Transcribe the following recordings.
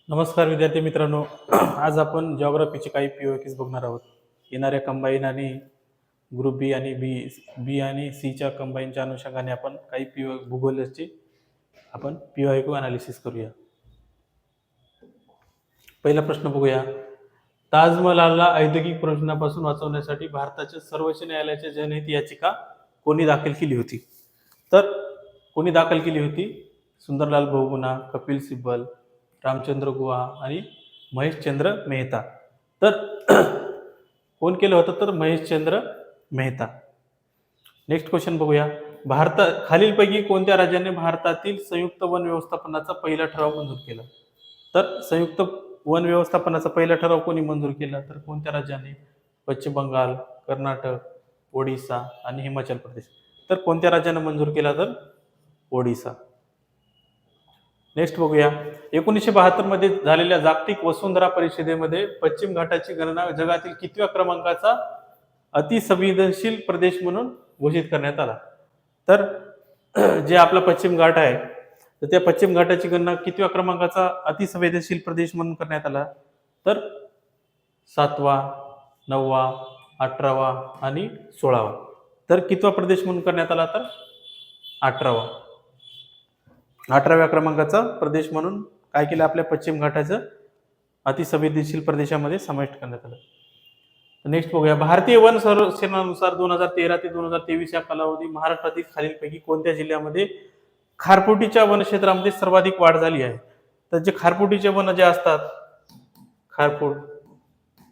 नमस्कार विद्यार्थी मित्रांनो. आज आपण जिओग्राफीचे काही पीओक्यूज बघणार आहोत. येणाऱ्या कंबाईन आणि ग्रुप बी आणि बी आणि सीच्या कंबाईनच्या अनुषंगाने आपण काही भूगोलाचे आपण पीओक्यू अनालिसिस करूया. पहिला प्रश्न बघूया. ताजमहलला औद्योगिक प्रदूषणापासून वाचवण्यासाठी भारताच्या सर्वोच्च न्यायालयाच्या जनहित याचिका कोणी दाखल केली होती? तर कोणी दाखल केली होती? सुंदरलाल बहुगुणा, कपिल सिब्बल, रामचंद्र गुहा आणि महेशचंद्र मेहता. तर कोण केलं होतं? तर महेशचंद्र मेहता. नेक्स्ट क्वेश्चन बघूया. खालीलपैकी कोणत्या राज्याने भारतातील संयुक्त वन व्यवस्थापनाचा पहिला ठराव मंजूर केला? तर संयुक्त वन व्यवस्थापनाचा पहिला ठराव कोणी मंजूर केला? तर कोणत्या राज्याने? पश्चिम बंगाल, कर्नाटक, ओडिसा आणि हिमाचल प्रदेश. तर कोणत्या राज्याने मंजूर केला? तर ओडिसा. नेक्स्ट बघूया. 1972 मध्ये झालेल्या जागतिक वसुंधरा परिषदेमध्ये पश्चिम घाटाची गणना जगातील कितव्या क्रमांकाचा अतिसंवेदनशील प्रदेश म्हणून घोषित करण्यात आला? तर जे आपला पश्चिम घाट आहे, तर त्या पश्चिम घाटाची गणना कितव्या क्रमांकाचा अतिसंवेदनशील प्रदेश म्हणून करण्यात आला? तर 7वा, 9वा, 18वा आणि 16वा. तर कितवा प्रदेश म्हणून करण्यात आला? तर 18वा. 18व्या क्रमांकाचा प्रदेश म्हणून काय केलं? आपल्या पश्चिम घाटाचं अतिसंवेदनशील प्रदेशामध्ये समाविष्ट करण्यात आलं. नेक्स्ट बघूया. भारतीय वन सर्वेक्षणानुसार 2013 ते 2023 या कालावधी महाराष्ट्रातील खालीलपैकी कोणत्या जिल्ह्यामध्ये खारफुटीच्या वनक्षेत्रामध्ये सर्वाधिक वाढ झाली आहे? तर जे खारफुटीचे वन जे असतात, खारफूट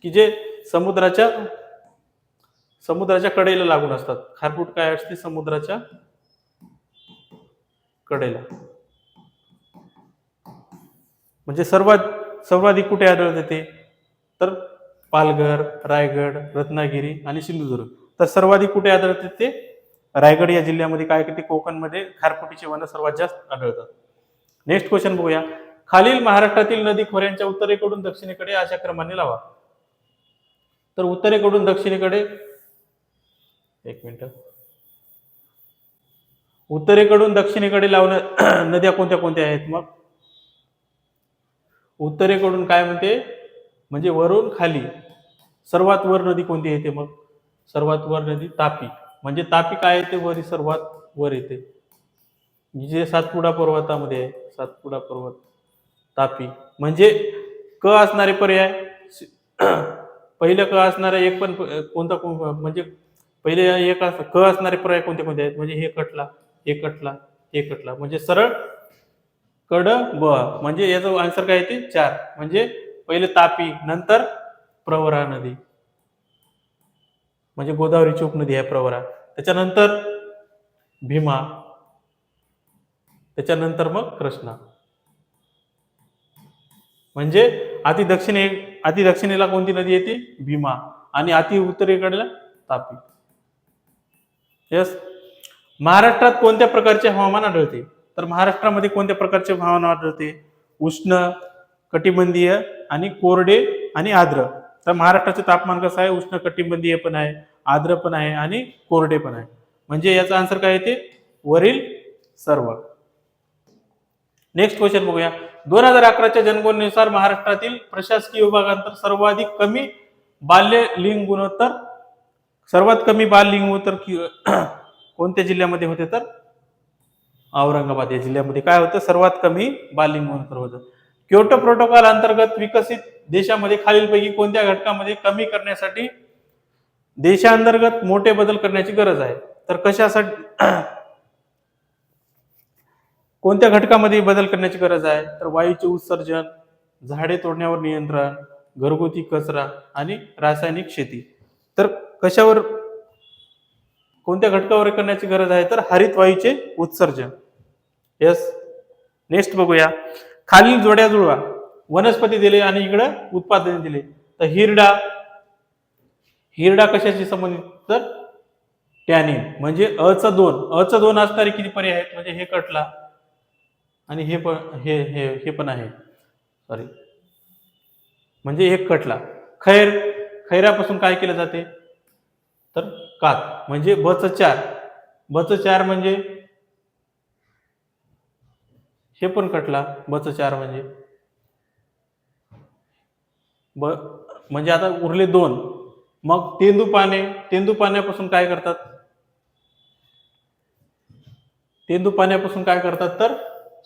की जे समुद्राच्या कडेला लागून असतात. खारफूट काय असते? समुद्राच्या कडेला. म्हणजे सर्वाधिक कुठे आढळते ते? तर पालघर, रायगड, रत्नागिरी आणि सिंधुदुर्ग. तर सर्वाधिक कुठे आढळते ते? रायगड या जिल्ह्यामध्ये. काय ते कोकणमध्ये खारफुटीचे वन सर्वात जास्त आढळतात. नेक्स्ट क्वेश्चन बघूया. खालील महाराष्ट्रातील नदी खोऱ्यांच्या उत्तरेकडून दक्षिणेकडे अशा क्रमाने लावा. तर उत्तरेकडून दक्षिणेकडे, एक मिनिट, उत्तरेकडून दक्षिणेकडे लावण्या नद्या कोणत्या कोणत्या आहेत? मग उत्तरेकडून काय म्हणते? म्हणजे वरून खाली सर्वात वर नदी कोणती येते? मग सर्वात वर नदी तापी. म्हणजे तापी काय येते? वरी सर्वात वर येते, जे सातपुडा पर्वतामध्ये आहे. सातपुडा पर्वत, तापी. म्हणजे क असणारे पर्याय पहिलं क असणारे एक पण कोणता, म्हणजे पहिले एक क असणारे पर्याय कोणते कोणते आहेत? म्हणजे हे कटला, हे कटला, हे कटला. म्हणजे सरळ कड ब. म्हणजे याचं आन्सर काय येते? 4. म्हणजे पहिले तापी, नंतर प्रवरा नदी, म्हणजे गोदावरीची उपनदी आहे प्रवरा. त्याच्यानंतर भीमा, त्याच्यानंतर मग कृष्णा. म्हणजे अति दक्षिणेला कोणती नदी येते? भीमा. आणि अति उत्तरेकडला तापी. यस. महाराष्ट्रात कोणत्या प्रकारचे हवामान आढळते? तर महाराष्ट्रामध्ये कोणत्या प्रकारचे हवामान आढळते? उष्ण, कटिबंधीय आणि कोरडे आणि आर्द्र. तर महाराष्ट्राचे तापमान कसं आहे? उष्ण कटिबंधीय पण आहे, आर्द्र पण आहे आणि कोरडे पण आहे. म्हणजे याचा आन्सर काय येते? वरील सर्व. नेक्स्ट क्वेश्चन बघूया. 2011च्या जनगणनेनुसार महाराष्ट्रातील प्रशासकीय विभागांतर सर्वात कमी बाल लिंग गुणोत्तर कोणत्या जिल्ह्यामध्ये होते? तर औरंगाबाद या जिल्ह्यामध्ये काय होतं? सर्वात कमी बाल लिंग गुणोत्तर होतं. क्योटो प्रोटोकॉल अंतर्गत विकसित देशामध्ये खालीलपैकी कोणत्या घटकामध्ये कमी करण्यासाठी देशांतर्गत मोठे बदल करण्याची गरज आहे? तर कशासाठी, कोणत्या घटकामध्ये बदल करण्याची गरज आहे? तर वायूचे उत्सर्जन, झाडे तोडण्यावर नियंत्रण, घरगुती कचरा आणि रासायनिक शेती. तर कशावर, कोणत्या घटकावर करण्याची गरज आहे? तर हरित वायूचे उत्सर्जन. यस. नेक्स्ट बघूया. खालील जोड्या जुळवा. वनस्पती दिले आणि इकडे उत्पादन दिले. तर हिरडा कशाशी संबंधित? तर टॅनिन. म्हणजे अचं 2 असणारे किती पर्याय आहेत? म्हणजे हे कटला आणि हे पण आहे, सॉरी, म्हणजे एक कटला. खैरापासून काय केलं जाते? तर कात. म्हणजे बचं 4 म्हणजे हे पण कटला, बचं 4 म्हणजे ब म्हणजे आता उरले 2. मग तेंदूपाने, तेंदूपान्यापासून काय करतात? तेंदूपान्यापासून काय करतात तर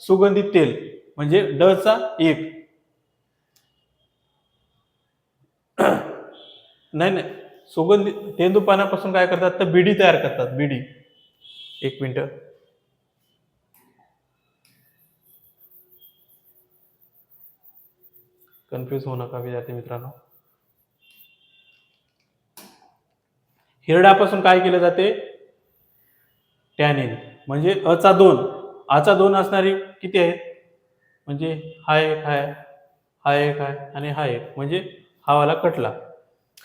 सुगंधित तेल, म्हणजे ड चा 1. नाही नाही, सुगंधित तेंदूपान्यापासून काय करतात तर बिडी तयार करतात, बिडी. एक मिनिट. कन्फ्युज होऊ नका विद्यार्थी मित्रांनो. हिरड्यापासून काय केले जाते? टॅनिन. म्हणजे अ चा 2, आ चा 2 असणारी किती आहेत? म्हणजे हा एक आहे, हा एक आहे आणि हा एक, म्हणजे हा वाला कटला.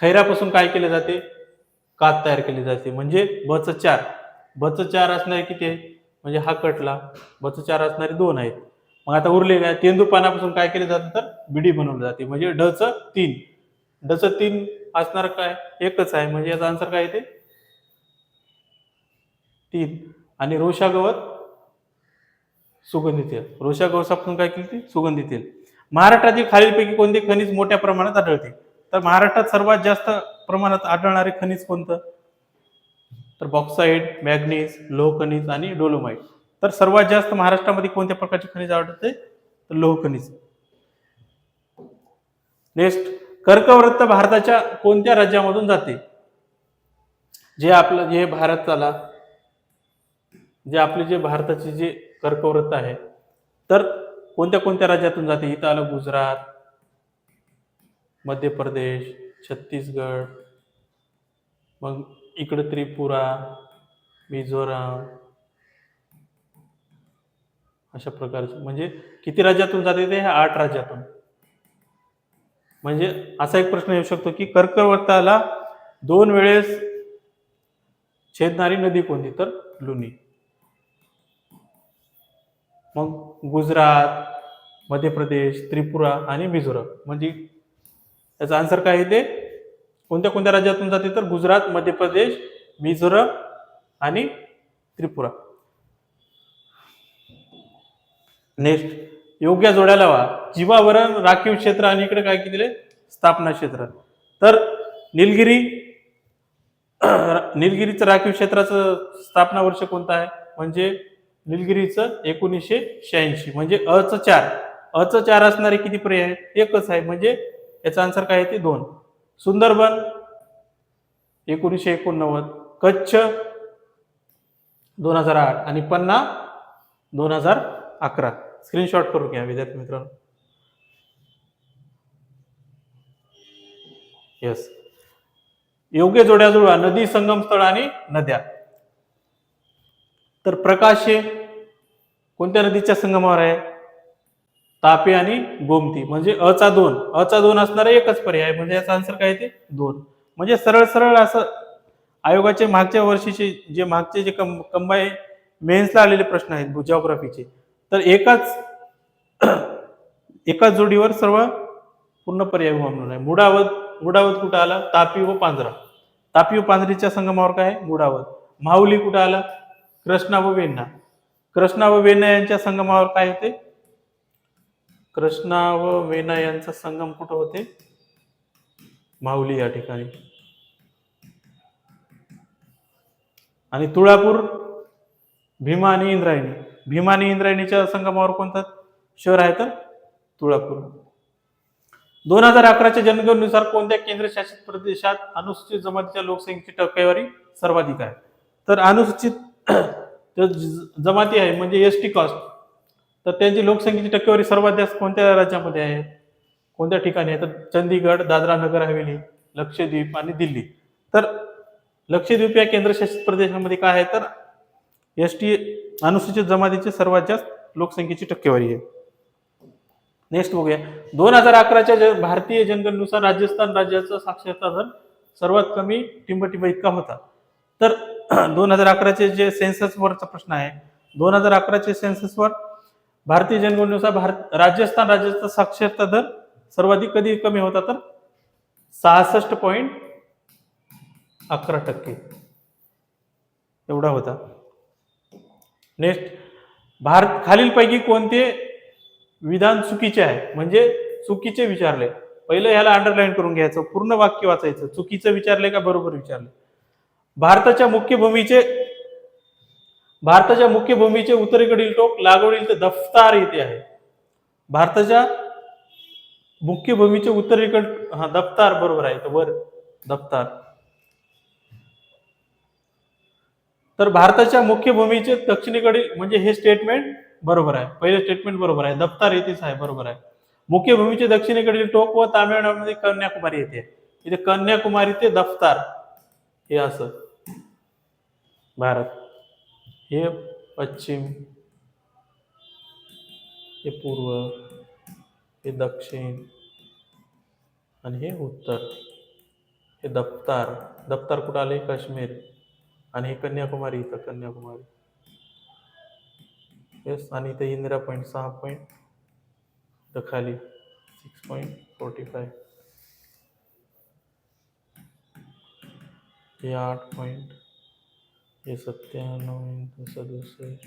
खैरापासून काय केले जाते? कात तयार केली जाते, म्हणजे ब चं 4. ब चं 4 असणारे किती आहे? म्हणजे हा कटला. ब चं 4 असणारे 2 आहेत. मग आता उरले काय? तेंदूपानापासून काय केले जाते तर बिडी बनवली जाते, म्हणजे ड चं 3. ड चं 3 असणार काय? एकच आहे, म्हणजे याचा आन्सर काय येते? 3. आणि रोशा गवत सुगंधी तेल. रोशा गवसापासून काय केली ती? सुगंधी तेल. महाराष्ट्रातील खालीलपैकी कोणते खनिज मोठ्या प्रमाणात आढळते? तर महाराष्ट्रात सर्वात जास्त प्रमाणात आढळणारे खनिज कोणतं? तर बॉक्साईट, मॅग्नीज, लोह खनिज आणि डोलोमाइट. तर सर्वात जास्त महाराष्ट्रामध्ये कोणत्या प्रकारचे खनिज आढळते? तर लोह खनिज. नेक्स्ट, कर्कवृत्त भारताच्या कोणत्या राज्यामधून जाते? जे आपलं जे भारताला जे आपले जे भारताचे जे कर्कवृत्त आहे, तर कोणत्या कोणत्या राज्यातून जाते? इथं आलं गुजरात, मध्य प्रदेश, छत्तीसगड, मग इकडे त्रिपुरा, मिझोराम, अशा प्रकारचे. म्हणजे किती राज्यातून जाते ते? 8 राज्यातून. म्हणजे असा एक प्रश्न येऊ शकतो की कर्कवृत्ताला 2 वेळेस छेदणारी नदी कोणती? तर लुनी. मग गुजरात, मध्य प्रदेश, त्रिपुरा आणि मिझोराम, म्हणजे याचा आन्सर काय येते? कोणत्या कोणत्या राज्यातून जाते? तर गुजरात, मध्य प्रदेश, मिझोराम आणि त्रिपुरा. नेक्स्ट, योग्य जोड्या लावा. जीवावरण, राखीव क्षेत्र आणि इकडे काय दिले? स्थापना क्षेत्र. तर निलगिरी निलगिरीचं राखीव क्षेत्राचं स्थापना वर्ष कोणतं आहे? म्हणजे निलगिरीचं 1986. म्हणजे अ चं 4. अ चं 4 असणारे किती पर्याय आहेत? एकच आहे, म्हणजे याचा आन्सर काय येते? 2. सुंदरबन 1989, कच्छ 2008 आणि पन्ना 2011. स्क्रीनशॉट करून घ्या विद्यार्थी मित्रांनो. येस. योग्य जोड्या जुळवा. नदी, संगमस्थळ आणि नद्या. तर प्रकाश हे कोणत्या नदीच्या संगमावर आहे? तापी आणि गोमती. म्हणजे अ चा 2. अ चा 2 असणारा एकच पर्याय, म्हणजे याचा आन्सर काय येते? 2. म्हणजे सरळ सरळ असं आयोगाचे मागच्या वर्षीचे जे मागचे जे कंबाईन मेन्सला आलेले प्रश्न आहेत जिओग्राफीचे, तर एकाच जोडीवर सर्व पूर्ण पर्याय म्हणून आहे. मुडावत कुठं आला? तापी व पांजरा. तापी व पांजरीच्या संगमावर काय आहे? मुडावत. माहुली कुठं आला? कृष्णा व वेण्णा. कृष्णा व वेण्णा यांच्या संगमावर काय होते? कृष्णा व वेण्णा यांचा संगम कुठं होते? माहुली या ठिकाणी. आणि तुळापूर, भीमा आणि इंद्रायणी. भीमा आणि इंद्रायणीच्या संगमावर कोणतं शहर आहे? तर तुळापूर. 2011च्या जनगणनेनुसार कोणत्या केंद्रशासित प्रदेशात अनुसूचित जमातीच्या लोकसंख्येची टक्केवारी सर्वाधिक आहे? तर अनुसूचित जमाती आहे, म्हणजे एसटी कास्ट, तर त्यांची लोकसंख्येची टक्केवारी सर्वात जास्त कोणत्या राज्यामध्ये आहे? कोणत्या ठिकाणी आहे? तर चंदीगड, दादरा नगर हवेली, लक्षद्वीप आणि दिल्ली. तर लक्षद्वीप या केंद्रशासित प्रदेशामध्ये काय आहे? तर एसटी अनुसूचित जमातीची सर्वात जास्त लोकसंख्येची टक्केवारी आहे. नेक्स्ट बघूया. 2011च्या भारतीय जनगणनेनुसार राजस्थान राज्याचा साक्षरता दर सर्वात कमी टिंबटिंब इतका होता. तर 2011चे जे सेन्सस वरचा प्रश्न आहे, 2011च्या सेन्ससवर भारतीय जनगणनेनुसार राजस्थान राज्याचा साक्षरता दर सर्वाधिक कधी कमी होता? तर 66.11% एवढा होता. नेक्स्ट, खालीलपैकी कोणते विधान चुकीचे आहे? म्हणजे चुकीचे विचारले. पहिलं ह्याला अंडरलाईन करून घ्यायचं, पूर्ण वाक्य वाचायचं. चुकीचं विचारलंय का बरोबर विचारलंय. भारताच्या मुख्य भूमीचे उत्तरेकडील टोक लागवडील ते दफ्तार येथे आहे. भारताच्या मुख्य भूमीचे उत्तरेकडे दफ्तार बरोबर आहे. तर वर दफ्तार. तर भारताच्या मुख्य भूमीचे दक्षिणेकडील म्हणजे हे स्टेटमेंट बरोबर आहे. पहिले स्टेटमेंट बरोबर आहे. दफ्तार येथेच आहे. बरोबर आहे. मुख्य भूमीचे दक्षिणेकडील टोक व तामिळनाडूमध्ये कन्याकुमारी येथे. इथे कन्याकुमारी ते दफ्तार हे असं भारत. हे पश्चिम, हे पूर्व, हे दक्षिण आणि हे उत्तर. हे दफ्तार. दफ्तार कुठं आले? काश्मीर. आणि हे कन्याकुमारी, इथं कन्याकुमारी. येस. आणि इथे इंदिरा पॉईंट 6 पॉईंट खाली 6.45. हे 8 पॉईंट. हे 97.67.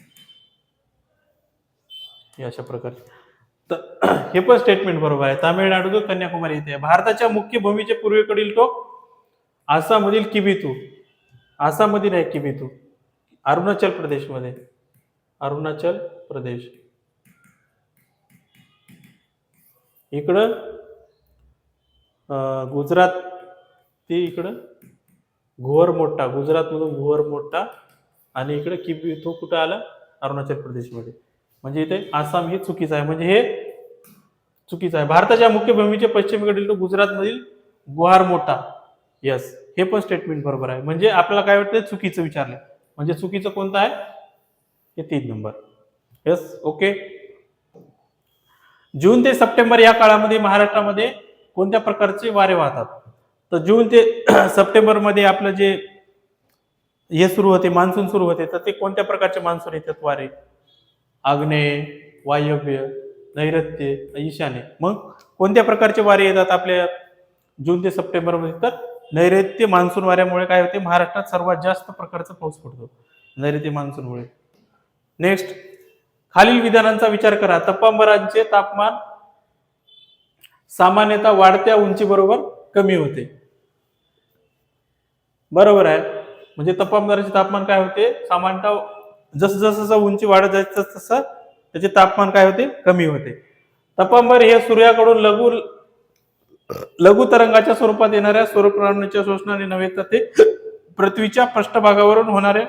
हे अशा प्रकारे. तर हे पण स्टेटमेंट बरोबर आहे. तामिळनाडू ते कन्याकुमारी येथे. भारताच्या मुख्य भूमीचे पूर्वेकडील टोक आसाममधील किबिथू. आसाममधील आहे किबिथू. अरुणाचल प्रदेशमध्ये. अरुणाचल प्रदेश. इकडं गुजरात ते इकडं घोर मोठा. गुजरात मधून घोर मोठा. आणि इकडे किबिथू कुठं आलं? अरुणाचल प्रदेशमध्ये. म्हणजे इथे आसाम हे चुकीचं आहे. म्हणजे हे चुकीचं आहे. भारताच्या मुख्य भूमीचे पश्चिमेकडील गुजरात मधील गुहार मोठा. यस. हे पण स्टेटमेंट बरोबर आहे. म्हणजे आपल्याला काय वाटतं? चुकीचं विचारलं. म्हणजे चुकीचं कोणतं आहे? हे 3 नंबर. यस. ओके. जून ते सप्टेंबर या काळामध्ये महाराष्ट्रामध्ये कोणत्या प्रकारचे वारे वाहतात? तर जून ते सप्टेंबर मध्ये आपलं जे हे सुरू होते, मान्सून सुरू होते, तर ते कोणत्या प्रकारचे मान्सून येतात वारे? आग्नेय, वायव्य, नैऋत्य, ईशान्य. मग कोणत्या प्रकारचे वारे येतात आपल्या जून ते सप्टेंबर मध्ये? तर नैऋत्य मान्सून वाऱ्यामुळे काय होते? महाराष्ट्रात सर्वात जास्त प्रकारचा पाऊस पडतो नैऋत्य मान्सूनमुळे. नेक्स्ट, खालील विधानांचा विचार करा. तपांबरांचे तापमान सामान्यतः वाढत्या उंची बरोबर कमी होते. बरोबर आहे. म्हणजे तपांबराचे तापमान काय होते? सामान्यतः जसं जसं उंची वाढत जायचं तसं त्याचे तापमान काय होते? कमी होते. तपांबर हे सूर्याकडून लघु तरंगाच्या स्वरूपात येणाऱ्या सौरकिरणांच्या शोषणाने नव्हे, तर ते पृथ्वीच्या पृष्ठभागावरून होणाऱ्या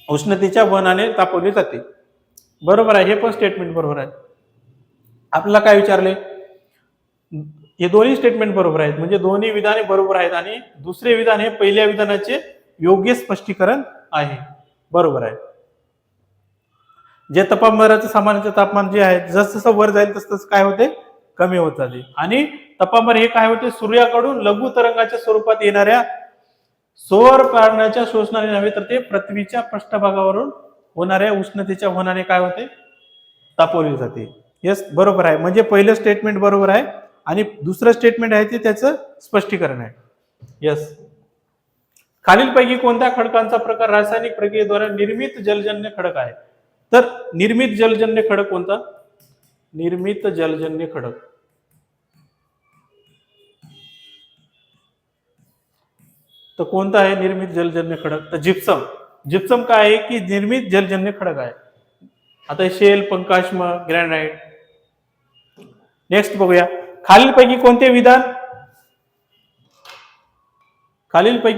उष्णतेच्या वहनाने तापवले जाते. बरोबर आहे. हे पण स्टेटमेंट बरोबर आहे. आपल्याला काय विचारले? हे दोन्ही स्टेटमेंट बरोबर आहेत. म्हणजे दोन्ही विधाने बरोबर आहेत. आणि दुसरे विधान हे पहिल्या विधानाचे योग्य स्पष्टीकरण आहे. बरोबर आहे. जे तपांबराचं सामान्य तापमान जे आहे जसं जसं वर जाईल तसं तसं काय होते? कमी होत जाते. आणि तपांबर हे काय होते? सूर्याकडून लघु तरंगाच्या स्वरूपात येणाऱ्या सौर किरणाच्या शोषणाने नव्हे, तर ते पृथ्वीच्या पृष्ठभागावरून होणाऱ्या उष्णतेच्या वहनाने काय होते? तापवले जाते. यस. बरोबर आहे. म्हणजे पहिलं स्टेटमेंट बरोबर आहे आणि दुसरं स्टेटमेंट आहे ते त्याचं स्पष्टीकरण आहे. यस. खालीलपैकी कोणत्या खडकांचा प्रकार रासायनिक प्रक्रियेद्वारे निर्मित जलजन्य खडक आहे? तर निर्मित जलजन्य खडक कोणता? निर्मित जलजन्य खडक. तर कोणता आहे निर्मित जलजन्य खडक? तर जिप्सम. जिप्सम काय आहे? की निर्मित जलजन्य खडक आहे. आता शेल, पंकाश्म, ग्रॅनाइट. नेक्स्ट बघूया. खालीलपैकी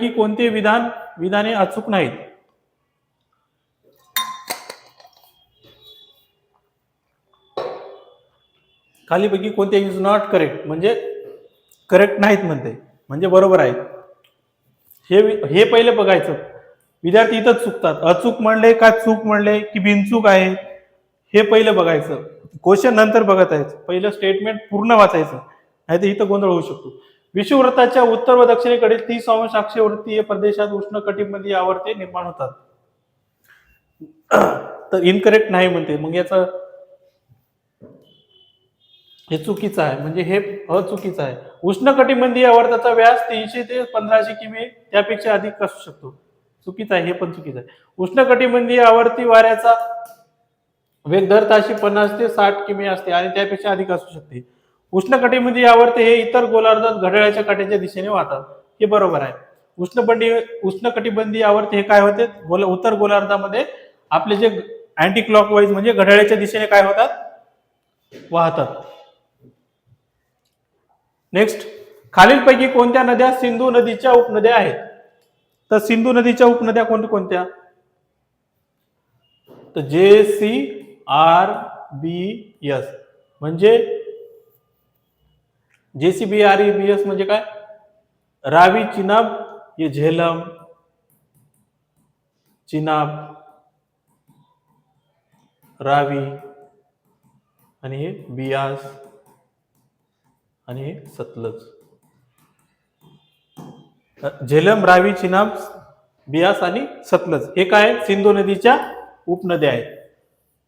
कोणते विधाने अचूक नाहीत? खालीलपैकी कोणते इज नॉट करेक्ट? म्हणजे करेक्ट नाहीत म्हणते. म्हणजे बरोबर आहे. हे पहिले बघायचं. विद्यार्थी इथं चुकतात. अचूक म्हणले का चूक म्हणले की बिनचूक आहे, हे पहिलं बघायचं. क्वेश्चन नंतर बघत आहे. पहिलं स्टेटमेंट पूर्ण वाचायचं, नाही तर इथं गोंधळ होऊ शकतो. विषुववृत्ताच्या उत्तर व दक्षिणेकडे 30 अंश अक्षवृत्तीय प्रदेशात उष्णकटिबंधीय आवर्ते निर्माण होतात. तर इनकरेक्ट नाही म्हणते. मग याचं हे चुकीचं आहे. म्हणजे हे अचुकीचं आहे. उष्णकटिबंधीय आवर्ताचा व्यास 300 ते 1500 किमी त्यापेक्षा अधिक असू शकतो. चुकीचं आहे. हे पण चुकीचं आहे. उष्णकटिबंधीय आवर्ती वाऱ्याचा वेग दर ताशी 50 ते 60 किमी असते आणि त्यापेक्षा अधिक असू शकते. उष्णकटिबंधीय आवर्त हे इतर गोलार्धात घड्याळाच्या काट्याच्या दिशेने वाहतात, हे बरोबर आहे. उष्णकटिबंधीय आवर्त हे काय होते, उत्तर गोलार्धामध्ये आपले जे अँटी क्लॉकवाईज म्हणजे घड्याळाच्या दिशेने काय होतात, वाहतात. नेक्स्ट, खालीलपैकी कोणत्या नद्या सिंधू नदीच्या उपनद्या आहेत? तर सिंधू नदीच्या उपनद्या कोणत्या? तर JCRBS म्हणजे JCBREBS म्हणजे काय? रावी, चिनाब, ये झेलम, चिनाब, रावी आणि हे बियास आणि हे सतलज. झेलम, रावी, चिनाब, बियास आणि सतलज हे काय सिंधू नदीच्या उपनद्या आहेत.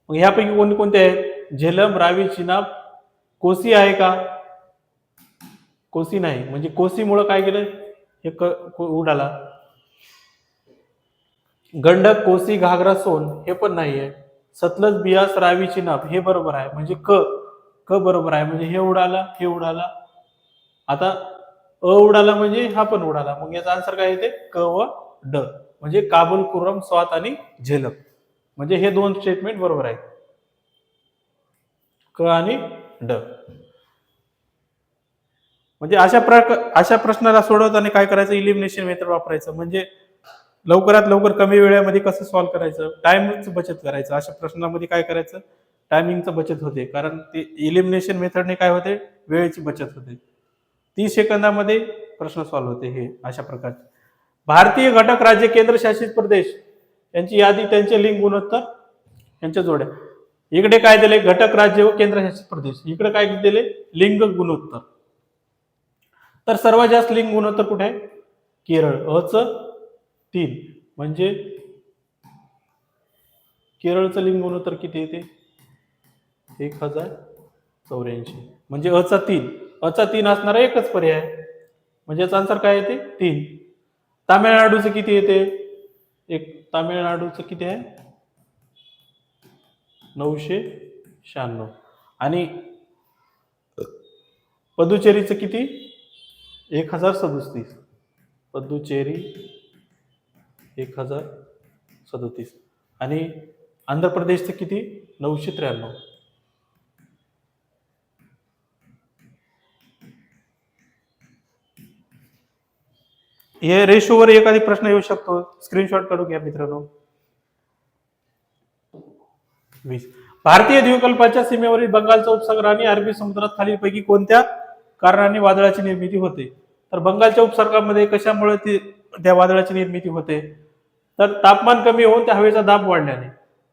मग ह्यापैकी कोणते आहेत? झेलम, रावी, चिनाब. कोसी आहे का? कोसी नाही, म्हणजे कोसीमुळे काय केलं, हे उडाला. गंडक, कोसी, घागरा, सोन हे पण नाहीये. सतलज, बियास, रावी, चिनाब हे बरोबर आहे, म्हणजे क बरोबर आहे, म्हणजे हे उडाला, हे उडाला. आता उडाला म्हणजे हा पण उडाला, मग याचा आन्सर काय येते? क व ड, म्हणजे काबुल, कुर्रम, स्वात आणि झेलम. म्हणजे हे दोन स्टेटमेंट बरोबर आहेत, क आणि ड. म्हणजे अशा प्रश्नाला सोडवताना काय करायचं? इलिमिनेशन मेथड वापरायचं, म्हणजे लवकरात लवकर कमी वेळेमध्ये कसं सॉल्व्ह करायचं, टाइमची बचत करायचं. अशा प्रश्नामध्ये काय करायचं? टायमिंगचं बचत होते, कारण ते इलिमिनेशन मेथडने काय होते? वेळेची बचत होते. 30 सेकंदामध्ये प्रश्न सॉल्व्ह होते हे अशा प्रकारचे. भारतीय घटक राज्य, केंद्रशासित प्रदेश यांची यादी, त्यांचे लिंग, गुणोत्तर यांच्या जोड्या. इकडे काय दिले? घटक राज्य व केंद्रशासित प्रदेश. इकडे काय दिले? लिंग, गुणोत्तर. तर सर्वात जास्त लिंग गुणोत्तर कुठे आहे? केरळ, अच 3, म्हणजे केरळचं लिंग गुणोत्तर किती येते? 1084, म्हणजे अचा 3. अचा 3 असणारा एकच पर्याय, म्हणजे याचा आन्सर काय येते? 3. तामिळनाडूचं किती येते? तामिळनाडूचं किती आहे? 996. आणि पदुचेरीचं किती? 1037. पदुचेरी 1037. आणि आंध्र प्रदेशचं किती? 993. हे रेशोवर एखादी प्रश्न येऊ शकतो, स्क्रीनशॉट काढून घ्या मित्रांनो. 20. भारतीय द्वीपकल्पाच्या सीमेवरील बंगालचा उपसागर आणि अरबी समुद्रात खालीलपैकी कोणत्या कारणाने वादळाची निर्मिती होते? तर बंगालच्या उपसागरामध्ये कशामुळे त्या वादळाची निर्मिती होते? तर तापमान कमी होऊन त्या हवेचा दाब वाढल्याने,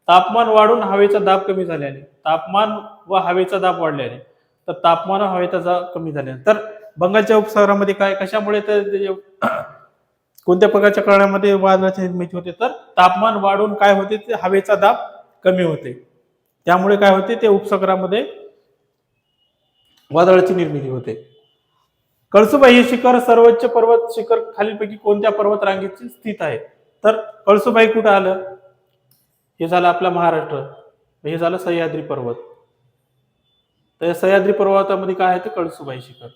तापमान वाढून हवेचा दाब कमी झाल्याने, तापमान व हवेचा दाब वाढल्याने, तर तापमान व हवेचा दाब कमी झाल्याने. तर बंगालच्या उपसागरामध्ये काय कशामुळे कोणत्या प्रकारच्या कारणामध्ये वादळाची निर्मिती होते? तर तापमान वाढून काय होते? ते हवेचा दाब कमी होते, त्यामुळे काय होते? ते उपसागरामध्ये वादळाची निर्मिती होते. कळसुबाई हे शिखर सर्वोच्च पर्वत शिखर खालीलपैकी कोणत्या पर्वत रांगेची स्थित आहे? तर कळसुबाई कुठं आलं? हे झालं आपला महाराष्ट्र, हे झालं सह्याद्री पर्वत. तर सह्याद्री पर्वतामध्ये काय आहे? ते कळसुबाई शिखर.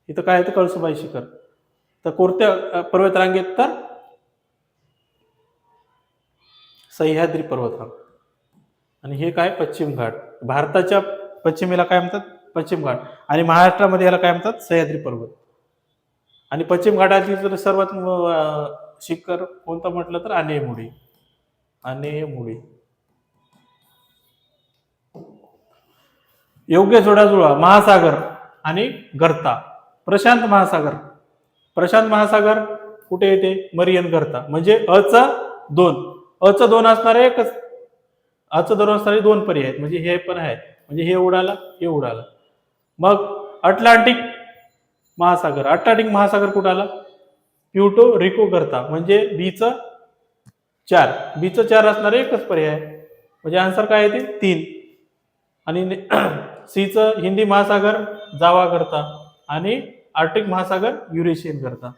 इथं काय आहे? ते कळसुबाई शिखर. तर कोणत्या पर्वत रांगेत? तर सह्याद्री पर्वतरांग. आणि हे काय? पश्चिम घाट. भारताच्या पश्चिमेला काय म्हणतात? पश्चिम घाट. आणि महाराष्ट्रामध्ये याला काय म्हणतात? सह्याद्री पर्वत. आणि पश्चिम घाटाची जर सर्वात शिखर कोणतं म्हटलं तर आनेमुडी. योग्य जोडा जुळवा. महासागर आणि गर्ता. प्रशांत महासागर कुठे येते? मरियन गर्ता. म्हणजे अचा 2 असणारे एकच, अचा 2 असणारे 2 पर्याय आहेत, म्हणजे हे पण आहे, म्हणजे हे उडाला, हे उडाला. मग अटलांटिक महासागर कुठं आला? प्युर्टो रिको गर्ता. म्हणजे बीचं 4 असणारे एकच पर्याय, म्हणजे आन्सर काय येते? 3. आणि सीचं हिंदी महासागर जावा गर्ता आणि आर्टिक महासागर युरेशियन गर्ता.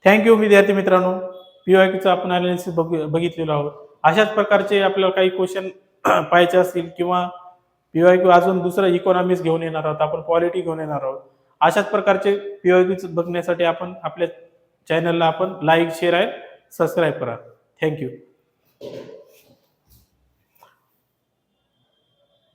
थँक्यू विद्यार्थी मित्रांनो. पीवायक्यूचं आपण अनालिसिस बघितलेलो आहोत. अशाच प्रकारचे आपल्याला काही क्वेश्चन पाहायचे असतील किंवा PYQ अजून दुसरं इकॉनॉमिक्स घेऊन येणार आहोत, आपण पॉलिटी घेऊन येणार आहोत, अशाच प्रकारचे PYQ बघण्यासाठी आपण आपल्या चॅनलला आपण लाईक, शेअर आणि सबस्क्राईब करा. थँक्यू.